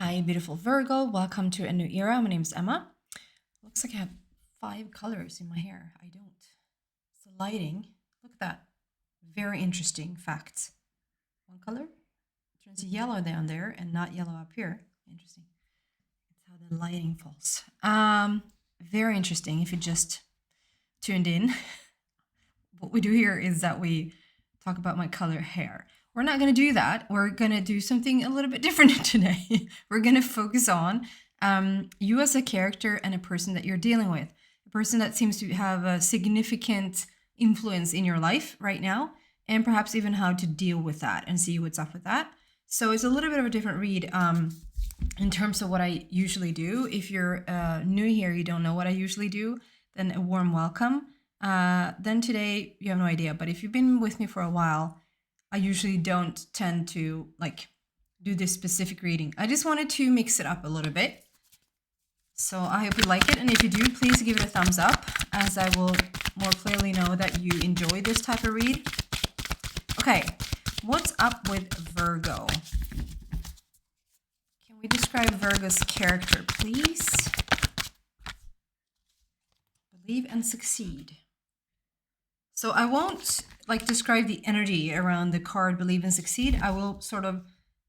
Hi, beautiful Virgo. Welcome to a new era. My name is Emma. Looks like I have 5 colors in my hair. I don't. It's the lighting. Look at that. Very interesting facts. One color turns yellow down there and not yellow up here. Interesting. That's how the lighting falls. Very interesting if you just tuned in. What we do here is that we talk about my color hair. We're not going to do that. We're going to do something a little bit different today. We're going to focus on you as a character and a person that you're dealing with, a person that seems to have a significant influence in your life right now, and perhaps even how to deal with that and see what's up with that. So it's a little bit of a different read in terms of what I usually do. If you're new here, you don't know what I usually do, then a warm welcome. Then today you have no idea, but if you've been with me for a while, I usually don't tend to do this specific reading. I just wanted to mix it up a little bit. So I hope you like it. And if you do, please give it a thumbs up, as I will more clearly know that you enjoy this type of read. Okay, what's up with Virgo? Can we describe Virgo's character, please? Believe and succeed. So I won't describe the energy around the card Believe and Succeed. I will sort of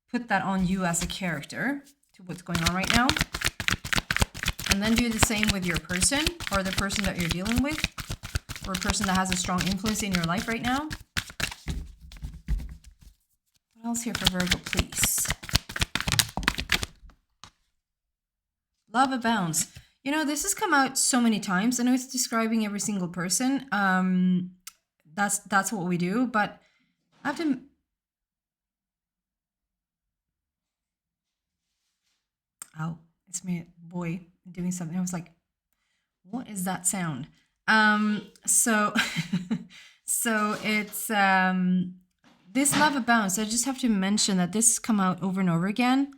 put that on you as a character to what's going on right now. And then do the same with your person or the person that you're dealing with, or a person that has a strong influence in your life right now. What else here for Virgo, please? Love abounds. You know, this has come out so many times. I know it's describing every single person. That's what we do, but I have to. Oh, it's my boy doing something. I was like, what is that sound? So it's this love abounds. I just have to mention that this has come out over and over again.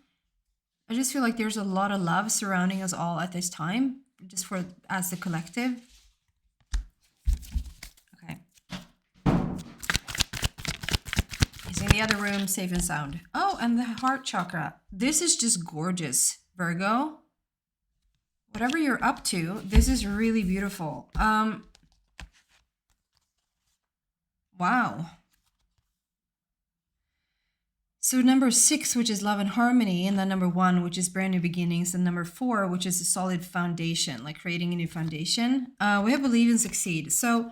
I just feel like there's a lot of love surrounding us all at this time, just as the collective. Okay. He's in the other room, safe and sound. Oh, and the heart chakra. This is just gorgeous, Virgo. Whatever you're up to, this is really beautiful. Wow. So number 6, which is love and harmony, and then number 1, which is brand new beginnings, and number 4, which is a solid foundation, like creating a new foundation. We have believe and succeed. So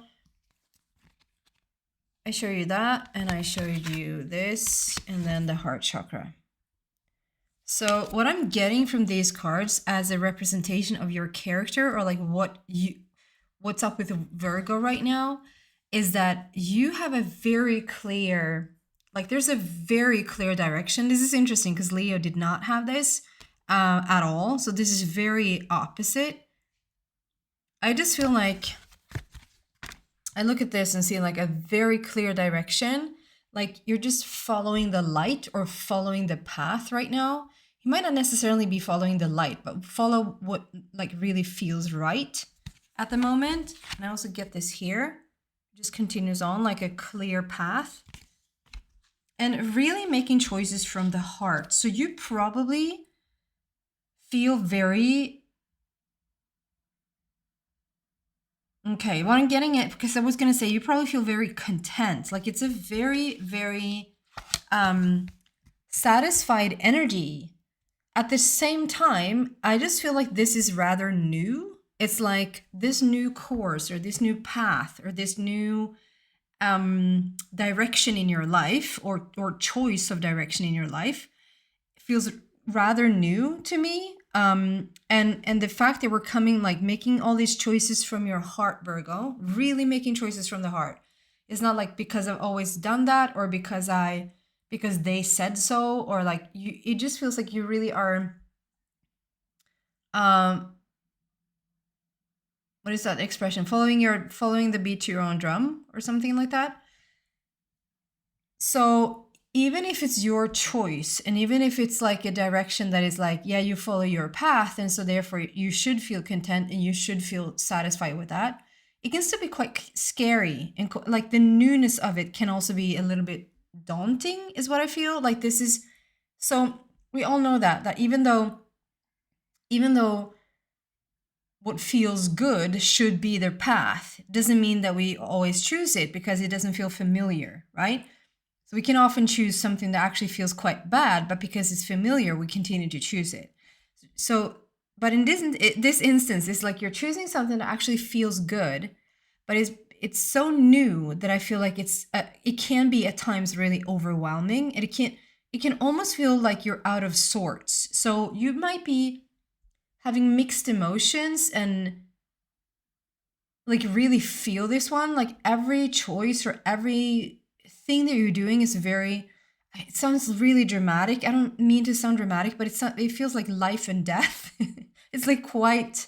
I show you that, and I showed you this, and then the heart chakra. So what I'm getting from these cards as a representation of your character, or like what's up with Virgo right now, is that you have a very clear, there's a very clear direction. This is interesting because Leo did not have this at all. So this is very opposite. I just feel like I look at this and see like a very clear direction. Like you're just following the light or following the path right now. You might not necessarily be following the light, but follow what really feels right at the moment. And I also get this here. It just continues on like a clear path. And really making choices from the heart. So you probably feel very... Okay, what I'm getting at, because I was going to say, you probably feel very content. Like it's a very, very satisfied energy. At the same time, I just feel like this is rather new. It's like this new course or this new path or this new direction in your life or choice of direction in your life feels rather new to me. And the fact that we're coming, making all these choices from your heart, Virgo, really making choices from the heart. It's not like because I've always done that or because they said so, or it just feels like you really are, what is that expression? Following the beat to your own drum or something like that. So even if it's your choice, and even if it's like a direction that is you follow your path, and so therefore you should feel content and you should feel satisfied with that, it can still be quite scary, and the newness of it can also be a little bit daunting, is what I feel. This is so We all know that even though what feels good should be their path, doesn't mean that we always choose it because it doesn't feel familiar, right? So we can often choose something that actually feels quite bad, but because it's familiar, we continue to choose it. So, but in this instance, it's like you're choosing something that actually feels good, but it's so new that I feel like it can be at times really overwhelming, and it can almost feel like you're out of sorts. So you might be having mixed emotions and like really feel this one. Like every choice or every thing that you're doing is very, it sounds really dramatic. I don't mean to sound dramatic, but it feels like life and death. It's like quite,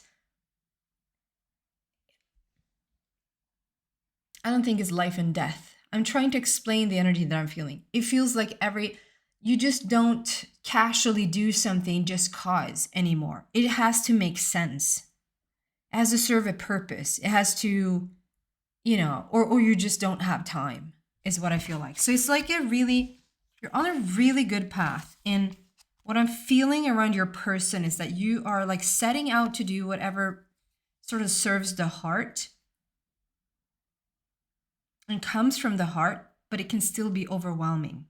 I don't think it's life and death. I'm trying to explain the energy that I'm feeling. It feels like you just don't casually do something just cause anymore. It has to make sense. It has to serve a purpose. It has to, or you just don't have time, is what I feel like. So it's like you're on a really good path. And what I'm feeling around your person is that you are like setting out to do whatever sort of serves the heart and comes from the heart, but it can still be overwhelming.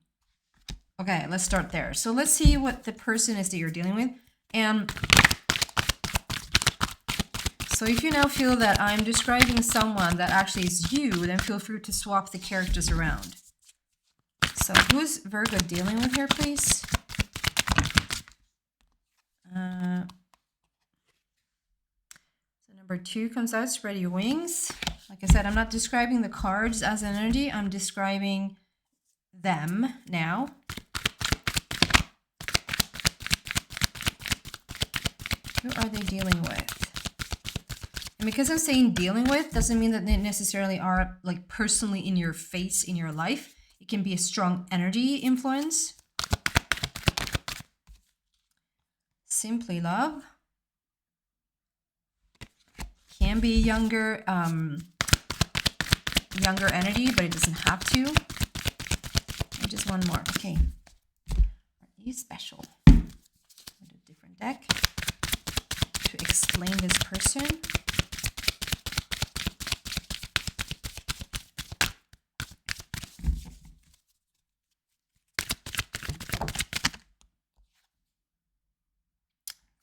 Okay, let's start there. So let's see what the person is that you're dealing with. And so if you now feel that I'm describing someone that actually is you, then feel free to swap the characters around. So who's Virgo dealing with here, please? So number 2 comes out, spread your wings. Like I said, I'm not describing the cards as an energy. I'm describing them now. Who are they dealing with? And because I'm saying dealing with doesn't mean that they necessarily are like personally in your face in your life. It can be a strong energy influence. Simply love. Can be younger energy, but it doesn't have to. And just one more. Okay. Are you special? I'll do a different deck to explain this person.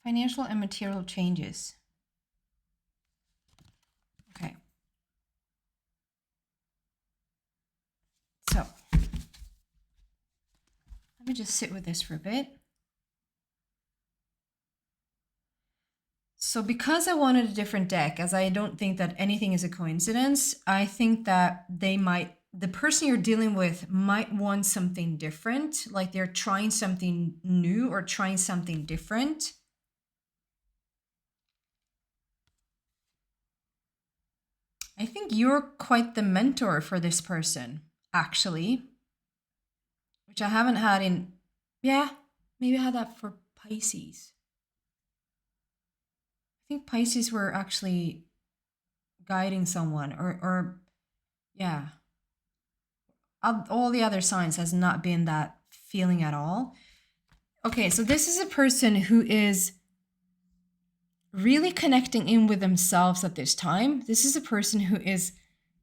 Financial and material changes. Okay. So let me just sit with this for a bit. So because I wanted a different deck, as I don't think that anything is a coincidence, I think that the person you're dealing with might want something different, like they're trying something new or trying something different. I think you're quite the mentor for this person, actually, which I haven't had in, maybe I had that for Pisces. I think Pisces were actually guiding someone or yeah. All the other signs has not been that feeling at all. Okay, so this is a person who is really connecting in with themselves at this time. This is a person who is,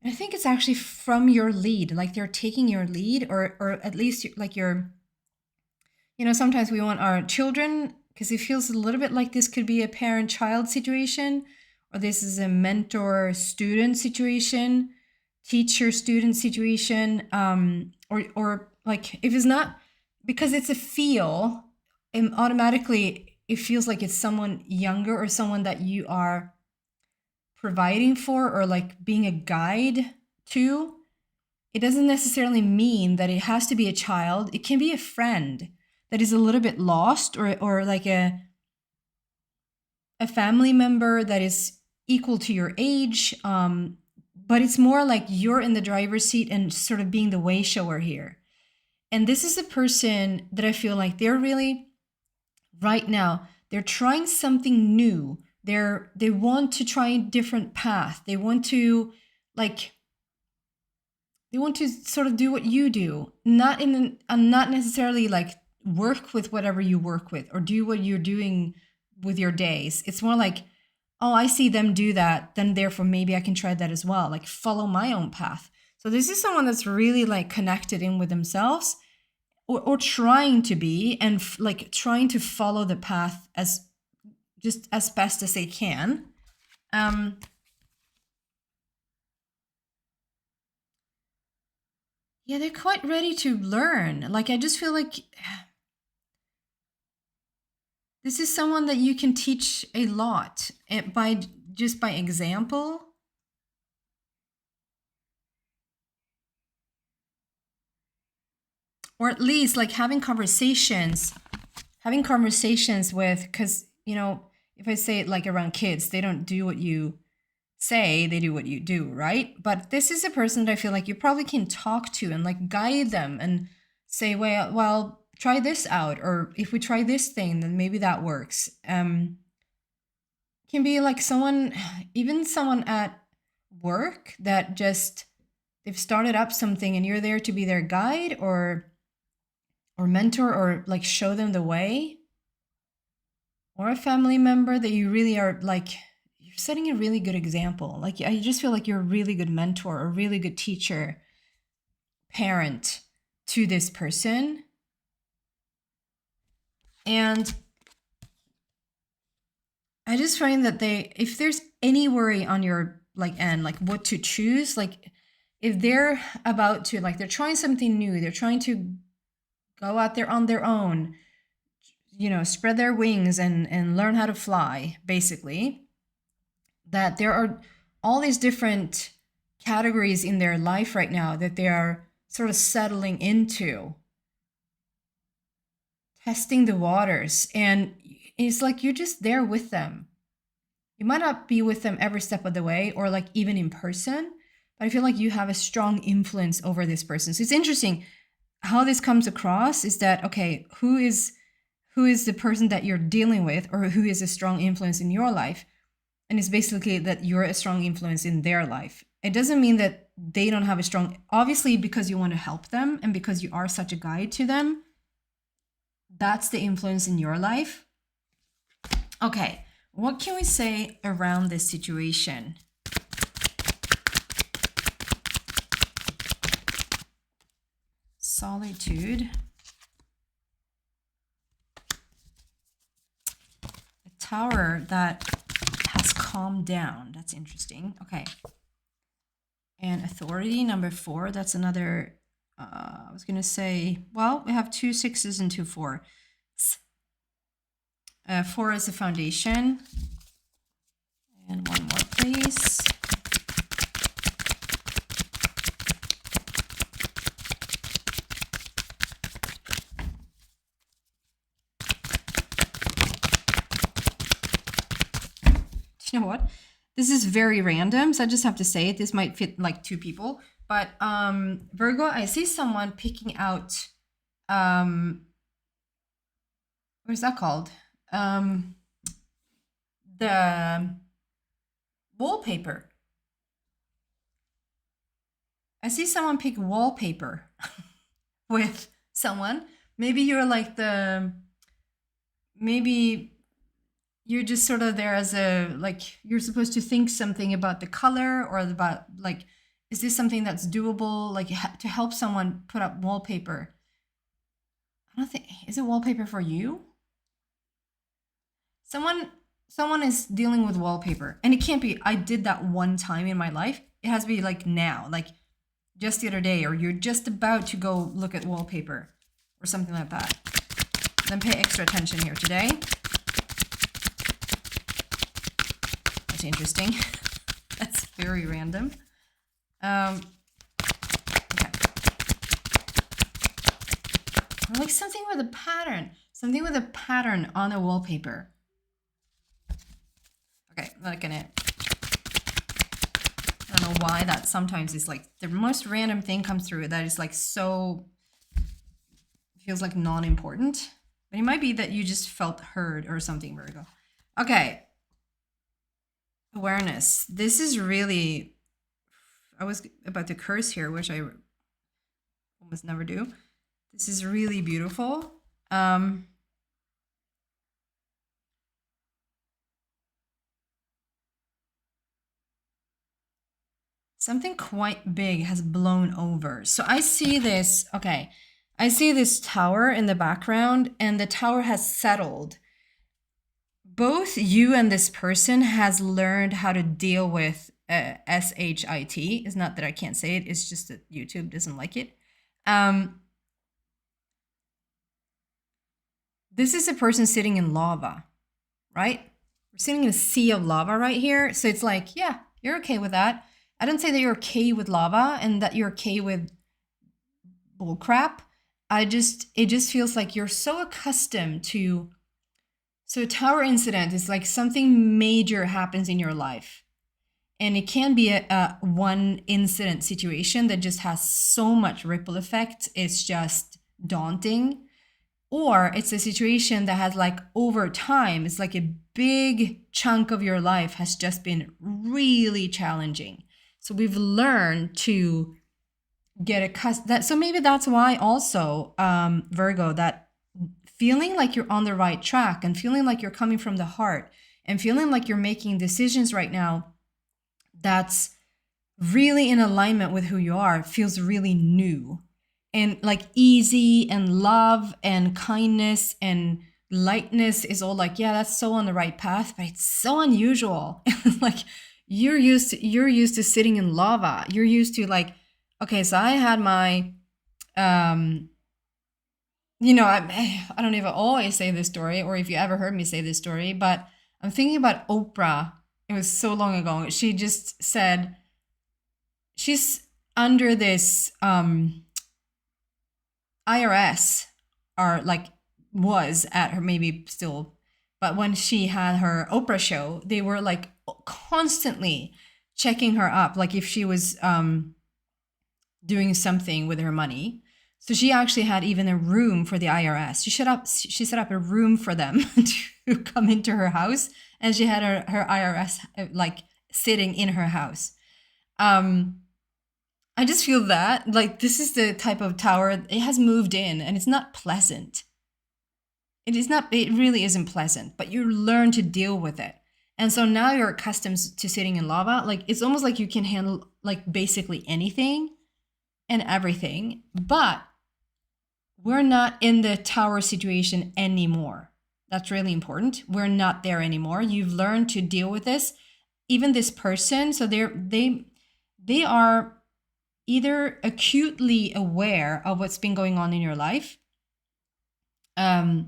I think it's actually from your lead, like they're taking your lead, or at least like you're, sometimes we want our children, because it feels a little bit like this could be a parent-child situation, or this is a mentor-student situation, teacher-student situation, or like if it's not, because it's a feel, and automatically it feels like it's someone younger or someone that you are providing for or like being a guide to. It doesn't necessarily mean that it has to be a child. It can be a friend that is a little bit lost, or like a family member that is equal to your age. But it's more like you're in the driver's seat and sort of being the way shower here. And this is a person that I feel like they're really, right now, they're trying something new. They want to try a different path. They want to sort of do what you do, not necessarily like work with whatever you work with or do what you're doing with your days. It's more like, oh, I see them do that, then therefore maybe I can try that as well, like follow my own path. So this is someone that's really like connected in with themselves, or trying to be, and like trying to follow the path as just as best as they can. Yeah, they're quite ready to learn. Like, I just feel like this is someone that you can teach a lot by example. Or at least like having conversations with, because, you know, if I say it like around kids, they don't do what you say, they do what you do, right? But this is a person that I feel like you probably can talk to and like guide them and say, well, try this out, or if we try this thing, then maybe that works. Can be like someone, even someone at work that just, they've started up something and you're there to be their guide or mentor, or like show them the way. Or a family member that you really are like, you're setting a really good example. Like, I just feel like you're a really good mentor, a really good teacher, parent to this person. And I just find that if there's any worry on your like end, like what to choose, like if they're about to, like, they're trying something new, they're trying to go out there on their own, you know, spread their wings and learn how to fly, basically, that there are all these different categories in their life right now that they are sort of settling into, testing the waters. And it's like you're just there with them. You might not be with them every step of the way, or like even in person, but I feel like you have a strong influence over this person. So it's interesting how this comes across, is that, okay, who is the person that you're dealing with, or who is a strong influence in your life? And it's basically that you're a strong influence in their life. It doesn't mean that they don't have a strong, obviously, because you want to help them and because you are such a guide to them, that's the influence in your life. Okay, what can we say around this situation? Solitude. A tower that has calmed down. That's interesting. Okay. And authority, number 4. That's another, I was going to say, well, we have 2 6s and 2 4s. 4 is the foundation. And one more, please. You know what? This is very random, so I just have to say it. This might fit like 2 people. But Virgo, I see someone picking out, what is that called? The wallpaper. I see someone pick wallpaper with someone. Maybe you're like maybe you're just sort of there as a, like, you're supposed to think something about the color, or about like, is this something that's doable, like to help someone put up wallpaper? I don't think, is it wallpaper for you? Someone is dealing with wallpaper, and it can't be, I did that one time in my life. It has to be like now, like just the other day, or you're just about to go look at wallpaper or something like that. Then pay extra attention here today. That's interesting. That's very random. Okay. Or like something with a pattern. Something with a pattern on a wallpaper. Okay, I'm not gonna, I don't know why that sometimes is like the most random thing comes through that is like so, feels like non-important. But it might be that you just felt heard or something, Virgo. Okay. Awareness. This is really, I was about to curse here, which I almost never do. This is really beautiful. Something quite big has blown over. So I see this, okay, I see this tower in the background, and the tower has settled. Both you and this person has learned how to deal with SHIT. It's not that I can't say it, it's just that YouTube doesn't like it. This is a person sitting in lava, right? We're sitting in a sea of lava right here. So it's like, yeah, you're okay with that. I don't say that you're okay with lava and that you're okay with bullcrap. It just feels like you're so accustomed to. So a tower incident is like something major happens in your life. And it can be a one incident situation that just has so much ripple effect. It's just daunting. Or it's a situation that has like over time, it's like a big chunk of your life has just been really challenging. So we've learned to get accustomed. So maybe that's why also, Virgo, that feeling like you're on the right track and feeling like you're coming from the heart and feeling like you're making decisions right now that's really in alignment with who you are feels really new and like easy, and love and kindness and lightness is all like, yeah, that's so on the right path, but it's so unusual. Like you're used to sitting in lava. You're used to like, okay, so I had my you know, I don't even always say this story, or if you ever heard me say this story, but I'm thinking about Oprah. It was so long ago. She just said she's under this IRS, or like was at her, maybe still, but when she had her Oprah show, they were like constantly checking her up, like if she was doing something with her money. So she actually had even a room for the IRS. She set up a room for them to come into her house, and she had her IRS like sitting in her house. I just feel that like this is the type of tower, it has moved in and it's not pleasant. It is not, it really isn't pleasant, but you learn to deal with it. And so now you're accustomed to sitting in lava. Like it's almost like you can handle like basically anything and everything, but we're not in the tower situation anymore. That's really important. We're not there anymore. You've learned to deal with this. Even this person, so they are either acutely aware of what's been going on in your life, or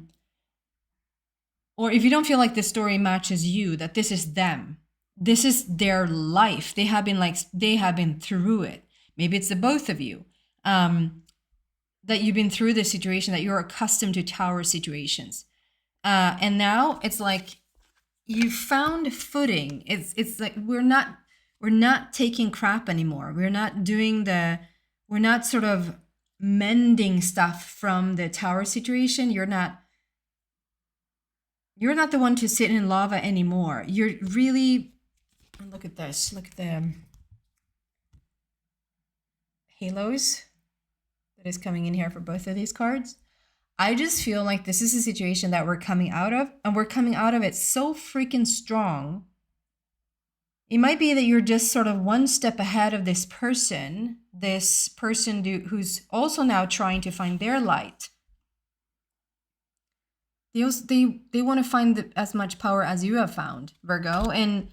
if you don't feel like the story matches you, that this is them, this is their life, they have been through it. Maybe it's the both of you, that you've been through this situation, that you're accustomed to tower situations, and now it's like you found footing. It's like we're not taking crap anymore. We're not sort of mending stuff from the tower situation. You're not the one to sit in lava anymore. You're really, look at this. Look at the halos that is coming in here for both of these cards. I just feel like this is a situation that we're coming out of, and we're coming out of it so freaking strong. It might be that you're just sort of one step ahead of this person who's also now trying to find their light. They want to find as much power as you have found, Virgo. And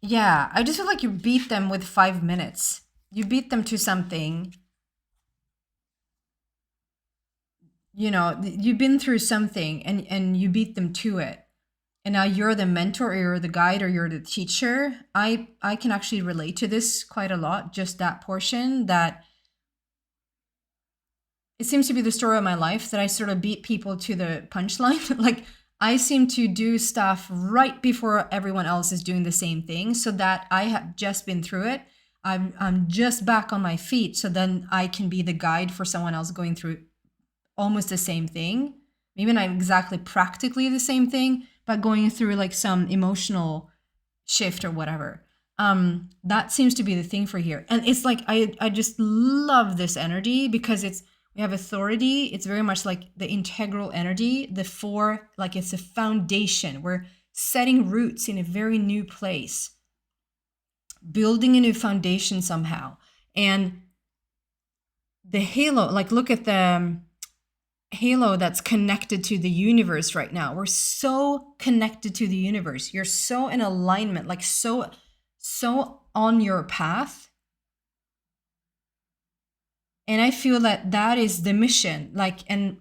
yeah, I just feel like you beat them with 5 minutes. You beat them to something. You know, you've been through something and you beat them to it. And now you're the mentor, or you're the guide, or you're the teacher. I can actually relate to this quite a lot, just that portion, that it seems to be the story of my life, that I sort of beat people to the punchline. Like I seem to do stuff right before everyone else is doing the same thing, so that I have just been through it. I'm just back on my feet, so then I can be the guide for someone else going through almost the same thing. Maybe not exactly practically the same thing, but going through like some emotional shift or whatever. That seems to be the thing for here. And it's like, I just love this energy, because We have authority. It's very much like the integral energy. The 4, like it's a foundation. We're setting roots in a very new place, building a new foundation somehow. And the halo, like look at the halo that's connected to the universe right now. We're so connected to the universe. You're so in alignment, like so on your path. And I feel that that is the mission. Like, and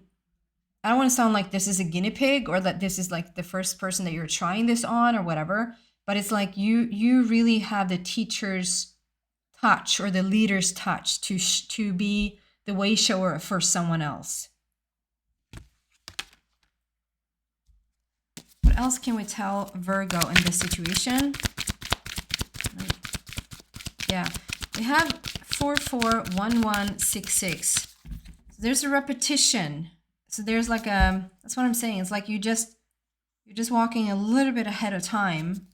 I don't want to sound like this is a guinea pig or that this is like the first person that you're trying this on or whatever, but it's like you really have the teacher's touch or the leader's touch to be the way shower for someone else. What else can we tell Virgo in this situation? Yeah, we have 441166. So there's a repetition. So there's like a, that's what I'm saying. It's like you're just walking a little bit ahead of time.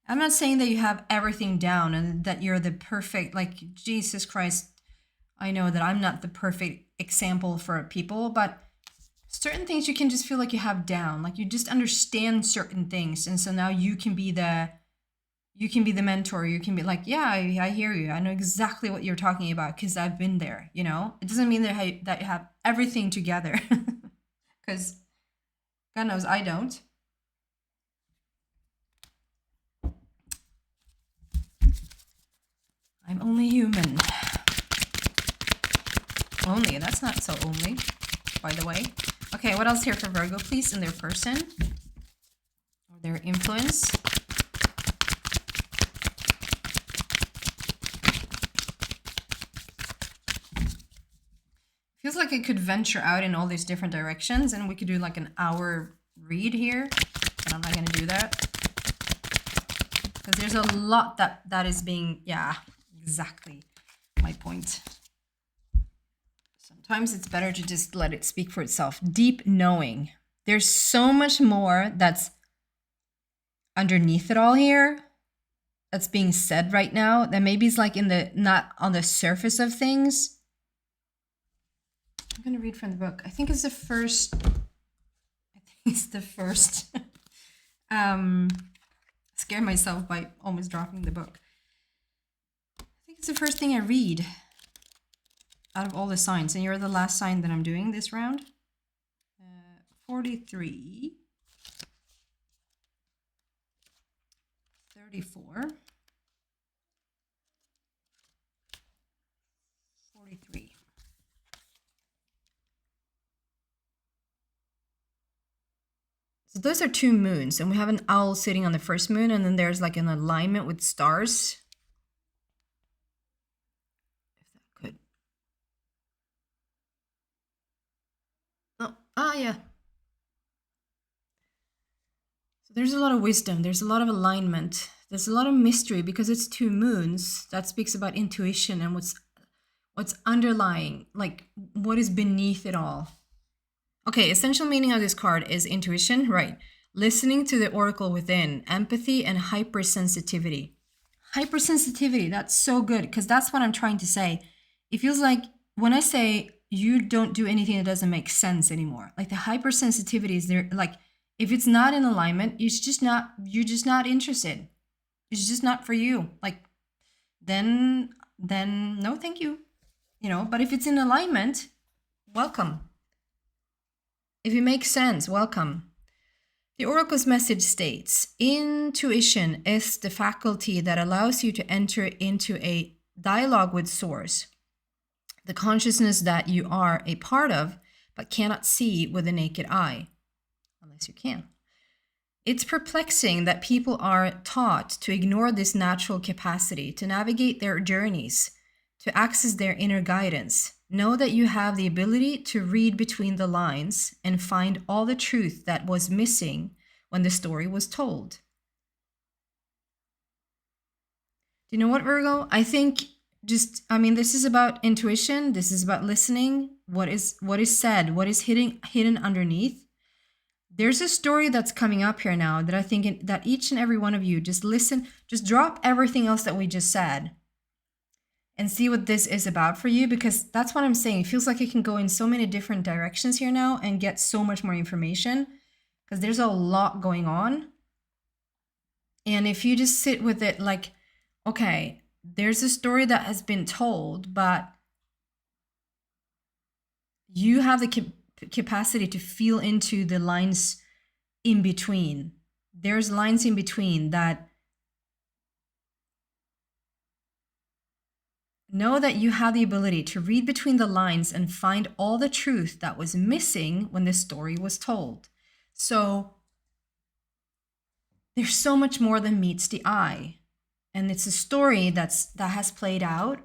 I'm not saying that you have everything down and that you're the perfect, like Jesus Christ, I know that I'm not the perfect example for people, but certain things you can just feel like you have down, like you just understand certain things. And so now you can be the mentor. You can be like, yeah, I hear you. I know exactly what you're talking about because I've been there, you know? It doesn't mean that you have everything together because God knows I don't. I'm only human. Only, that's not so only, by the way. Okay, what else here for Virgo, please, in their person or their influence? Feels like it could venture out in all these different directions and we could do like an hour read here, but I'm not going to do that because there's a lot that is being, yeah, exactly my point. Sometimes it's better to just let it speak for itself. Deep knowing. There's so much more that's underneath it all here that's being said right now that maybe is like in the, not on the surface of things. I'm going to read from the book. I think it's the first, scared myself by almost dropping the book. I think it's the first thing I read out of all the signs, and you're the last sign that I'm doing this round. 43, 34, 43. So those are 2 moons, and we have an owl sitting on the first moon, and then there's like an alignment with stars. If that could. Oh, yeah. So there's a lot of wisdom. There's a lot of alignment. There's a lot of mystery because it's 2 moons. That speaks about intuition and what's underlying, like what is beneath it all. Okay, essential meaning of this card is intuition, right? Listening to the oracle within, empathy and hypersensitivity. Hypersensitivity, that's so good because that's what I'm trying to say. It feels like when I say you don't do anything that doesn't make sense anymore, like the hypersensitivity is there, like if it's not in alignment, you're just not interested. It's just not for you. Like then no, thank you. You know, but if it's in alignment, welcome. If it makes sense, welcome. The oracle's message states, intuition is the faculty that allows you to enter into a dialogue with source, the consciousness that you are a part of, but cannot see with the naked eye, unless you can. It's perplexing that people are taught to ignore this natural capacity to navigate their journeys, to access their inner guidance. Know that you have the ability to read between the lines and find all the truth that was missing when the story was told. Do you know what, Virgo? I think this is about intuition. This is about listening. What is said, what is hidden underneath. There's a story that's coming up here now that I think that each and every one of you just listen, just drop everything else that we just said and see what this is about for you, because that's what I'm saying. It feels like it can go in so many different directions here now and get so much more information, because there's a lot going on. And if you just sit with it like, okay, there's a story that has been told, but you have the capacity to feel into the lines in between. There's lines in between that know that you have the ability to read between the lines and find all the truth that was missing when the story was told. So there's so much more than meets the eye. And it's a story that has played out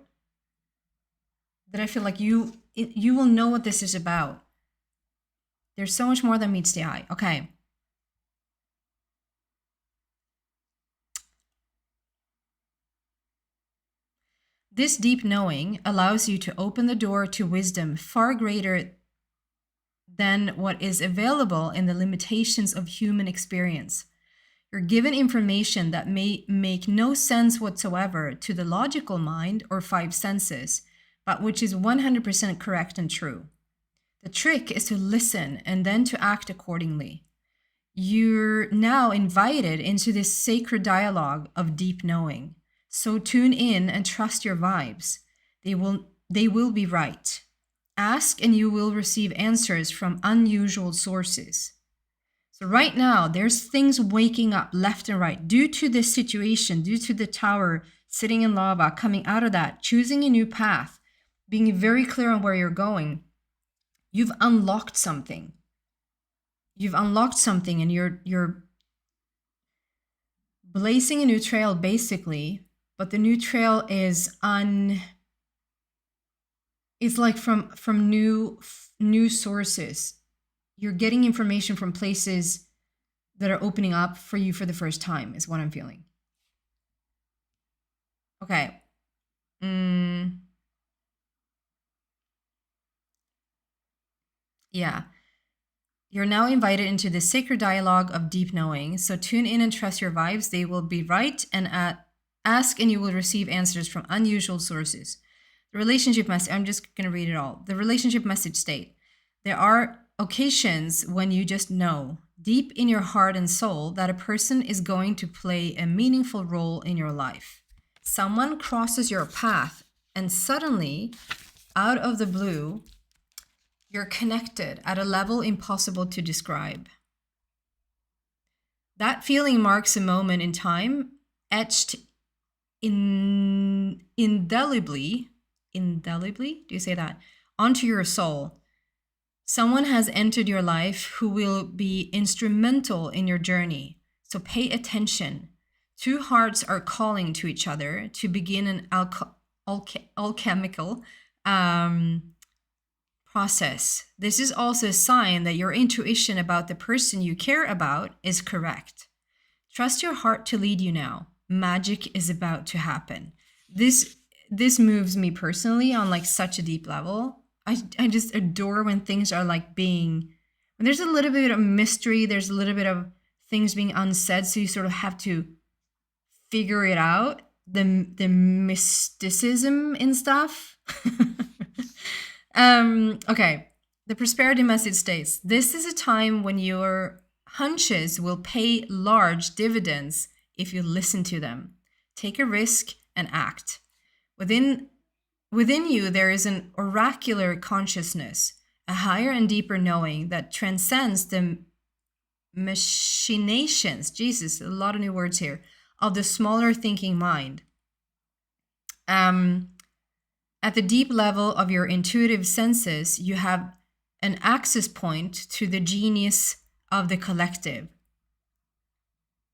that I feel like you will know what this is about. There's so much more than meets the eye. Okay. This deep knowing allows you to open the door to wisdom far greater than what is available in the limitations of human experience. You're given information that may make no sense whatsoever to the logical mind or five senses, but which is 100% correct and true. The trick is to listen and then to act accordingly. You're now invited into this sacred dialogue of deep knowing. So tune in and trust your vibes. They will be right. Ask and you will receive answers from unusual sources. So right now, there's things waking up left and right due to this situation, due to the tower sitting in lava, coming out of that, choosing a new path, being very clear on where you're going. You've unlocked something. You've unlocked something, and you're blazing a new trail, basically. But the new trail is it's like from new sources. You're getting information from places that are opening up for you for the first time, is what I'm feeling. Okay. Yeah. You're now invited into the sacred dialogue of deep knowing. So tune in and trust your vibes. They will be right, and ask and you will receive answers from unusual sources. The relationship message, I'm just going to read it all. The relationship message state: there are occasions when you just know deep in your heart and soul that a person is going to play a meaningful role in your life. Someone crosses your path and suddenly, out of the blue, you're connected at a level impossible to describe. That feeling marks a moment in time etched indelibly, do you say that, onto your soul. Someone has entered your life who will be instrumental in your journey. So pay attention. Two hearts are calling to each other to begin an alchemical process. This is also a sign that your intuition about the person you care about is correct. Trust your heart to lead you now. Magic is about to happen. This moves me personally on like such a deep level. I just adore when things are like when there's a little bit of mystery, there's a little bit of things being unsaid, so you sort of have to figure it out, the mysticism and stuff. Okay, the prosperity message states, this is a time when your hunches will pay large dividends if you listen to them. Take a risk and act. Within you, there is an oracular consciousness, a higher and deeper knowing that transcends the machinations, Jesus, a lot of new words here, of the smaller thinking mind. At the deep level of your intuitive senses, you have an access point to the genius of the collective.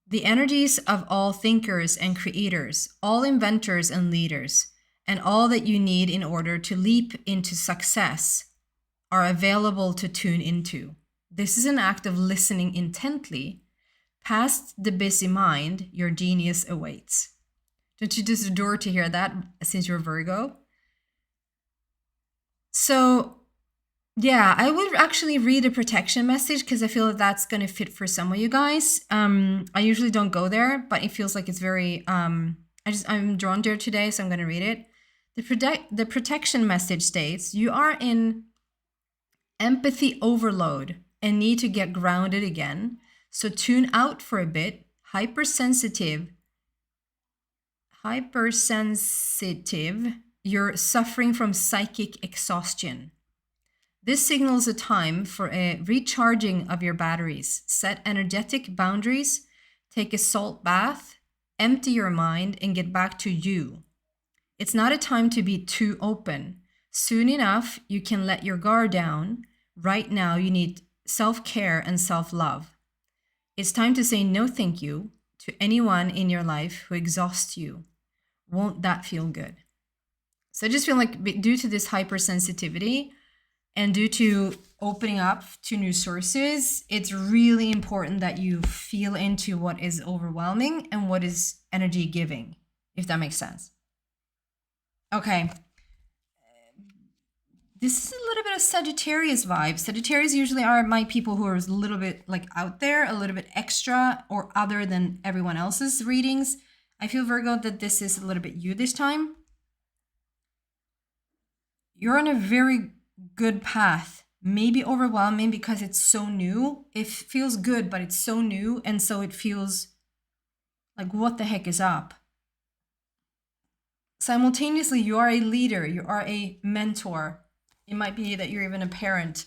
The energies of all thinkers and creators, all inventors and leaders, and all that you need in order to leap into success are available to tune into. This is an act of listening intently. Past the busy mind, your genius awaits. Don't you just adore to hear that since you're Virgo? So, yeah, I would actually read a protection message because I feel that that's going to fit for some of you guys. I usually don't go there, but it feels like it's very, I'm drawn to it today, so I'm going to read it. The protection message states you are in empathy overload and need to get grounded again. So tune out for a bit. Hypersensitive. You're suffering from psychic exhaustion. This signals a time for a recharging of your batteries. Set energetic boundaries, take a salt bath, empty your mind, and get back to you. It's not a time to be too open. Soon enough, you can let your guard down. Right now, you need self-care and self-love. It's time to say no thank you to anyone in your life who exhausts you. Won't that feel good? So I just feel like due to this hypersensitivity and due to opening up to new sources, it's really important that you feel into what is overwhelming and what is energy giving, if that makes sense. Okay. This is a little bit of Sagittarius vibes. Sagittarius usually are my people who are a little bit like out there, a little bit extra or other than everyone else's readings. I feel, Virgo, that this is a little bit you this time. You're on a very good path. Maybe overwhelming because it's so new. It feels good, but it's so new. And so it feels like, what the heck is up? Simultaneously, you are a leader. You are a mentor. It might be that you're even a parent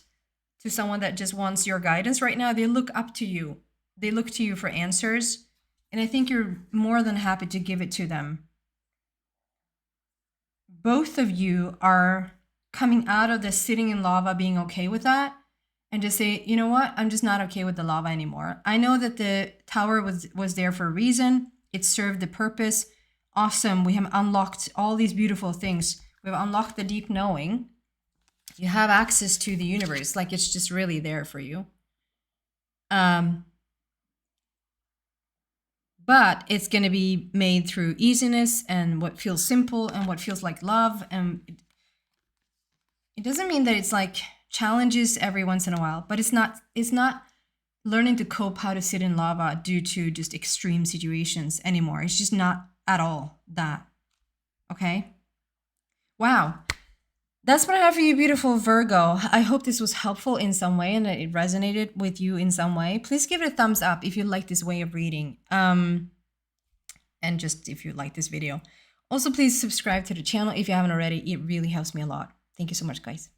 to someone that just wants your guidance right now. They look up to you. They look to you for answers. And I think you're more than happy to give it to them. Both of you are coming out of the sitting in lava, being okay with that, and just say, you know what? I'm just not okay with the lava anymore. I know that the tower was there for a reason. It served the purpose. Awesome. We have unlocked all these beautiful things. We've unlocked the deep knowing. You have access to the universe. Like, it's just really there for you. But it's going to be made through easiness and what feels simple and what feels like love. And it doesn't mean that it's like challenges every once in a while, but it's not learning to cope how to sit in lava due to just extreme situations anymore. It's just not at all that. Okay? Wow. That's what I have for you, beautiful Virgo. I hope this was helpful in some way and that it resonated with you in some way. Please give it a thumbs up if you like this way of reading. And just if you like this video. Also, please subscribe to the channel if you haven't already. It really helps me a lot. Thank you so much, guys.